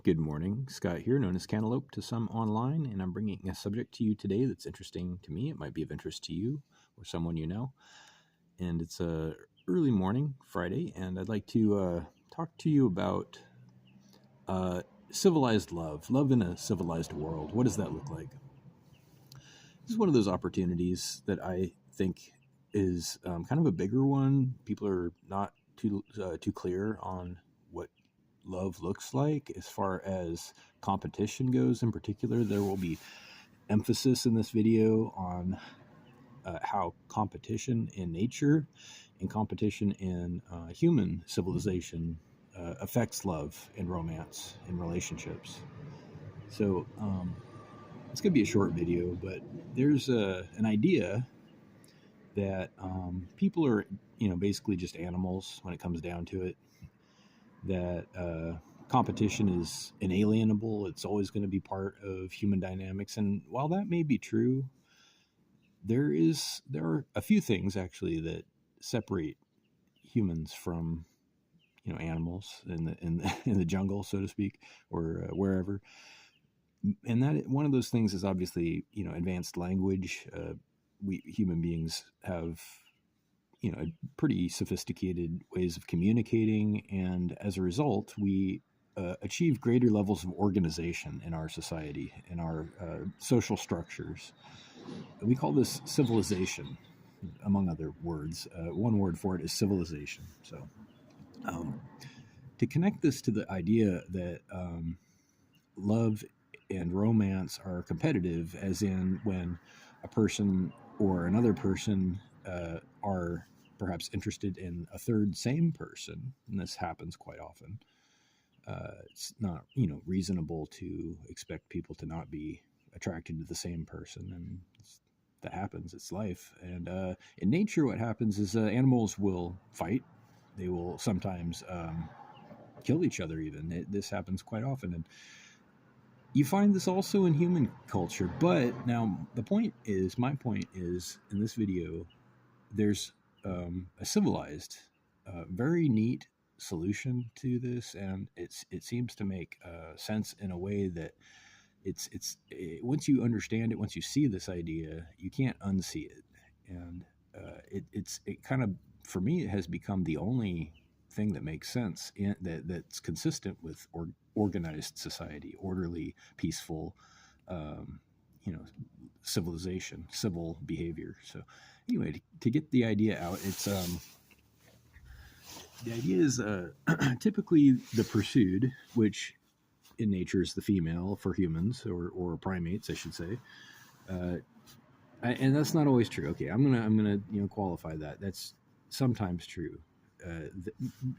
Good morning. Scott here, known as Cantaloupe to some online, and I'm bringing a subject to you today that's interesting to me. It might be of interest to you or someone you know. And it's a early morning, Friday, and I'd like to talk to you about civilized love in a civilized world. What does that look like? This is one of those opportunities that I think is kind of a bigger one. People are not too clear on what love looks like as far as competition goes. In particular, there will be emphasis in this video on how competition in nature and competition in human civilization affects love and romance and relationships. So it's going to be a short video, but there's an idea that people are, basically just animals when it comes down to it. That competition is inalienable. It's always going to be part of human dynamics. And while that may be true, there are a few things actually that separate humans from animals in the jungle, so to speak, or wherever. And that one of those things is obviously advanced language. We human beings have pretty sophisticated ways of communicating, and as a result, we achieve greater levels of organization in our society, in our social structures. We call this civilization, among other words. One word for it is civilization. So, to connect this to the idea that love and romance are competitive, as in when a person or another person are perhaps interested in a third same person, and this happens quite often. It's not reasonable to expect people to not be attracted to the same person, and that happens. It's life. And in nature, what happens is animals will fight. They will sometimes kill each other. Even this happens quite often, and you find this also in human culture. But now my point is, in this video, there's a civilized, very neat solution to this, and it seems to make sense in a way that once you understand it, once you see this idea, you can't unsee it, and it kind of, for me, it has become the only thing that makes sense that's consistent with organized society, orderly, peaceful, um, civilization, civil behavior. So anyway, to get the idea out, it's the idea is typically the pursued, which in nature is the female for humans or primates, I should say. And that's not always true. Okay, I'm gonna qualify that. That's sometimes true.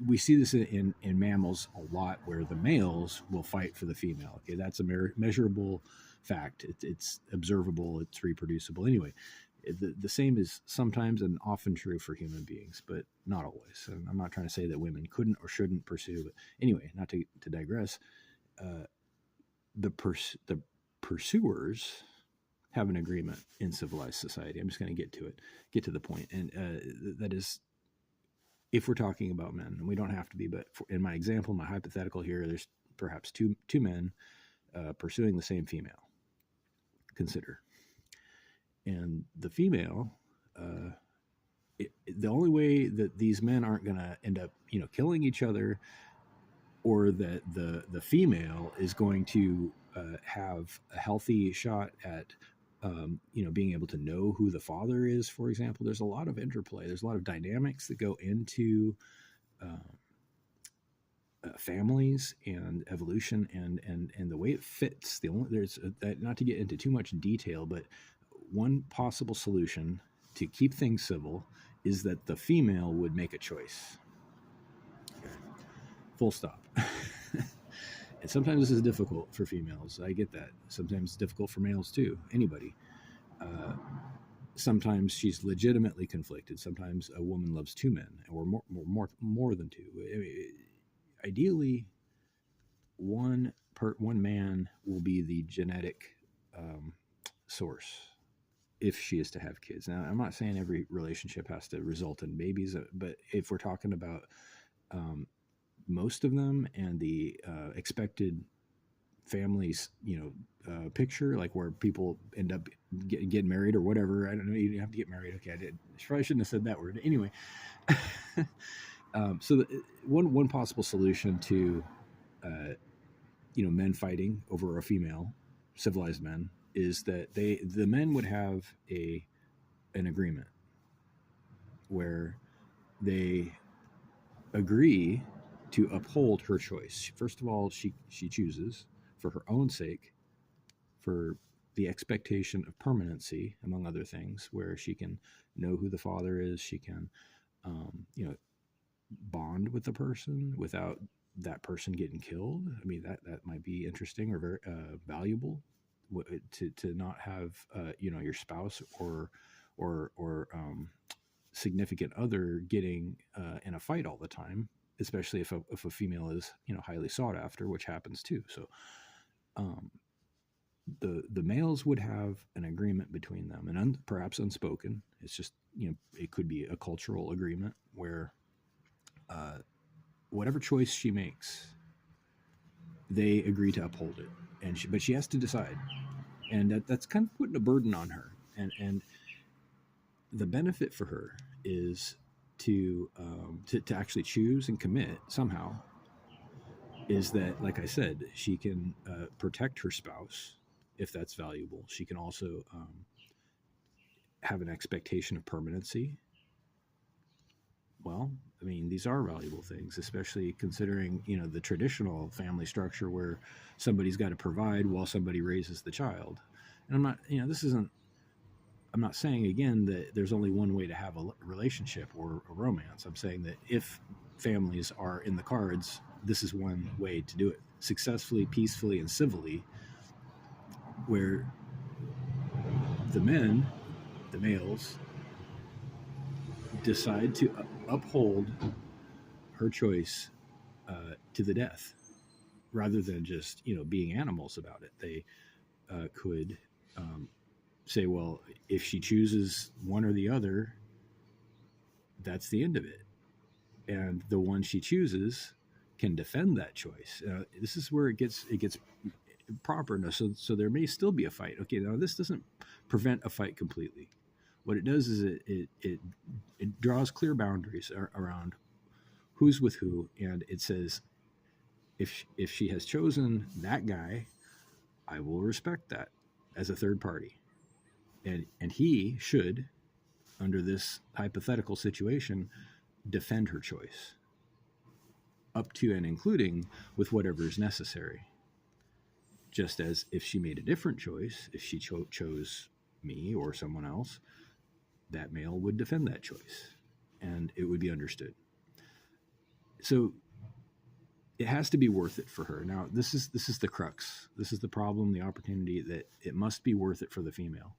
We see this in mammals a lot, where the males will fight for the female. Okay, that's a measurable fact. It's observable. It's reproducible. Anyway, the same is sometimes and often true for human beings, but not always. And I'm not trying to say that women couldn't or shouldn't pursue. But anyway, not to digress. The pursuers have an agreement in civilized society. I'm just going to get to the point, and that is, if we're talking about men, and we don't have to be, but in my example, my hypothetical here, there's perhaps two men pursuing the same female. Consider, and the female, the only way that these men aren't going to end up, killing each other, or that the female is going to have a healthy shot at being able to know who the father is, for example. There's a lot of interplay. There's a lot of dynamics that go into families and evolution and the way it fits. There's not to get into too much detail, but one possible solution to keep things civil is that the female would make a choice. Okay. Full stop. And sometimes this is difficult for females. I get that. Sometimes it's difficult for males too. Anybody. Sometimes she's legitimately conflicted. Sometimes a woman loves two men, or more than two. I mean, ideally, one man will be the genetic source if she is to have kids. Now, I'm not saying every relationship has to result in babies, but if we're talking about most of them and the expected families, picture, like where people end up getting married or whatever. I don't know. You didn't have to get married. Okay, I did. I probably shouldn't have said that word. Anyway, one possible solution to men fighting over a female, civilized men, is that the men would have an agreement where they agree to uphold her choice. First of all, she chooses for her own sake, for the expectation of permanency, among other things, where she can know who the father is. She can, bond with the person without that person getting killed. I mean, that might be interesting or very valuable, to not have your spouse or significant other getting in a fight all the time, especially if a female is highly sought after, which happens too. So um, the males would have an agreement between them, and perhaps unspoken. It's just it could be a cultural agreement where uh, whatever choice she makes, they agree to uphold it, but she has to decide, and that's kind of putting a burden on her, and the benefit for her is to actually choose and commit somehow, is that, like I said, she can protect her spouse if that's valuable. She can also have an expectation of permanency. Well, I mean, these are valuable things, especially considering the traditional family structure where somebody's got to provide while somebody raises the child. And I'm not, this isn't. I'm not saying again that there's only one way to have a relationship or a romance. I'm saying that if families are in the cards, this is one way to do it successfully, peacefully, and civilly, where the men, the males, decide to uphold her choice to the death, rather than just being animals about it. They could say, well, if she chooses one or the other, that's the end of it, and the one she chooses can defend that choice. This is where it gets proper. Now, so there may still be a fight. Okay, now this doesn't prevent a fight completely. What it does is it draws clear boundaries around who's with who, and it says, if she has chosen that guy, I will respect that as a third party, and he should, under this hypothetical situation, defend her choice up to and including with whatever is necessary. Just as if she made a different choice, if she chose me or someone else, that male would defend that choice, and it would be understood. So it has to be worth it for her. Now, this is the crux. This is the problem, the opportunity, that it must be worth it for the female.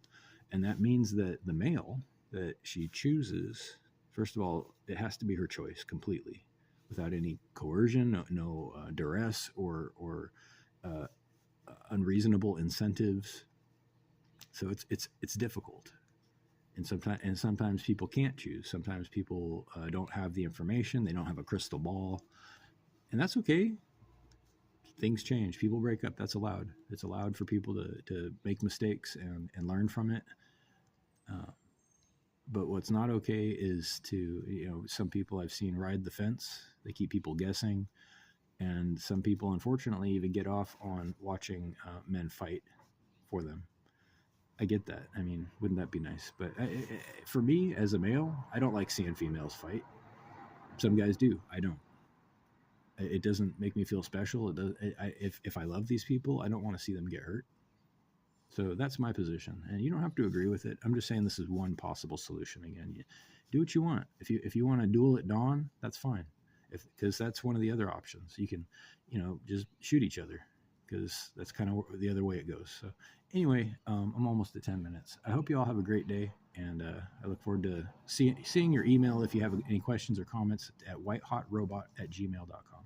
And that means that the male that she chooses, first of all, it has to be her choice completely, without any coercion, no duress or uh, unreasonable incentives. So it's difficult, and sometimes people can't choose. Sometimes people don't have the information. They don't have a crystal ball, and that's okay. Things change. People break up. That's allowed. It's allowed for people to make mistakes and learn from it. Uh, but what's not okay is to, some people I've seen ride the fence. They keep people guessing. And some people, unfortunately, even get off on watching men fight for them. I get that. I mean, wouldn't that be nice? But for me, as a male, I don't like seeing females fight. Some guys do. I don't. It doesn't make me feel special. It does. If I love these people, I don't want to see them get hurt. So that's my position, and you don't have to agree with it. I'm just saying this is one possible solution. Again, do what you want. If you want to duel at dawn, that's fine. Because that's one of the other options. You can, just shoot each other, because that's kind of the other way it goes. So anyway, I'm almost at 10 minutes. I hope you all have a great day, and I look forward to seeing your email if you have any questions or comments at whitehotrobot@gmail.com.